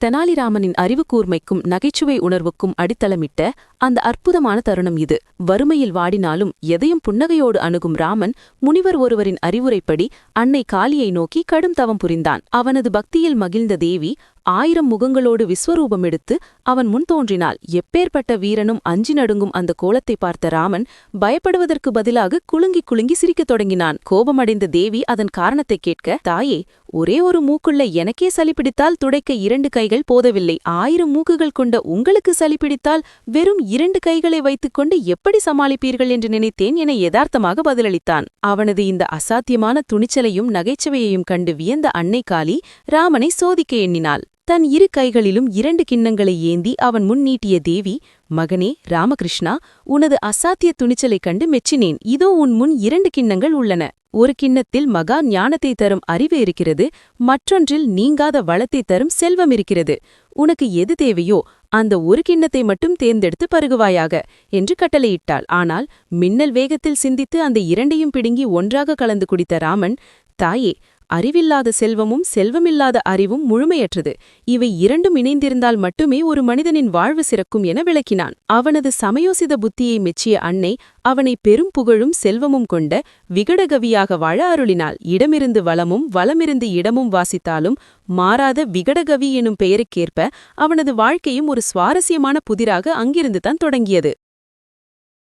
தெனாலிராமனின் அறிவுக்கூர்மைக்கும் நகைச்சுவை உணர்வுக்கும் அடித்தளமிட்ட அந்த அற்புதமான தருணம் இது. வறுமையில் வாடினாலும் எதையும் புன்னகையோடு அணுகும் ராமன் முனிவர் ஒருவரின் அறிவுரைப்படி அன்னை காளியை நோக்கி கடும் தவம் புரிந்தான். அவனது பக்தியில் மகிழ்ந்த தேவி 1000 முகங்களோடு விஸ்வரூபம் எடுத்து அவன் முன் தோன்றினாள். எப்பேற்பட்ட வீரனும் அஞ்சி நடுங்கும் அந்த கோலத்தை பார்த்த ராமன் பயப்படுவதற்கு பதிலாக குலுங்கி குலுங்கி சிரிக்கத் தொடங்கினான். கோபமடைந்த தேவி அதன் காரணத்தை கேட்க, தாயே, ஒரே ஒரு மூக்குள்ள எனக்கே சளி பிடித்தால் துடைக்க 2 கைகள் போதவில்லை. 1000 மூக்குகள் கொண்ட உங்களுக்கு சளி பிடித்தால் வெறும் 2 கைகளை வைத்துக்கொண்டு எப்படி சமாளிப்பீர்கள் என்று நினைத்தேன் என யதார்த்தமாக பதிலளித்தான். அவனது இந்த அசாத்தியமான துணிச்சலையும் நகைச்சுவையையும் கண்டு வியந்த அன்னை காளி ராமனை சோதிக்க எண்ணினாள். தன் 2 கைகளிலும் 2 கிண்ணங்களை ஏந்தி அவன் முன் நீட்டிய தேவி, மகனே ராமகிருஷ்ணா, உனது அசாத்திய துணிச்சலைக் கண்டு மெச்சினேன். இதோ உன் முன் 2 கிண்ணங்கள் உள்ளன. ஒரு கிண்ணத்தில் மகா ஞானத்தை தரும் அறிவு இருக்கிறது, மற்றொன்றில் நீங்காத வளத்தை தரும் செல்வம் இருக்கிறது. உனக்கு எது தேவையோ அந்த ஒரு கிண்ணத்தை மட்டும் தேர்ந்தெடுத்து பருகுவாயாக என்று கட்டளையிட்டாள். ஆனால் மின்னல் வேகத்தில் சிந்தித்து அந்த 2ஐயும் பிடுங்கி ஒன்றாக கலந்து குடித்த ராமன், தாயே, அறிவில்லாத செல்வமும் செல்வமில்லாத அறிவும் முழுமையற்றது. இவை 2ம் இணைந்திருந்தால் மட்டுமே ஒரு மனிதனின் வாழ்வு சிறக்கும் என விளக்கினான். அவனது சமயோசித புத்தியை மெச்சிய அன்னை அவனை பெரும் புகழும் செல்வமும் கொண்ட விகடகவியாக வாழ அருளினாள். இடமிருந்து வளமும் வளமிருந்து இடமும் வாசித்தாலும் மாறாத விகடகவி எனும் பெயருக்கேற்ப அவனது வாழ்க்கையும் ஒரு சுவாரஸ்யமான புதிராக அங்கிருந்து தான் தொடங்கியது.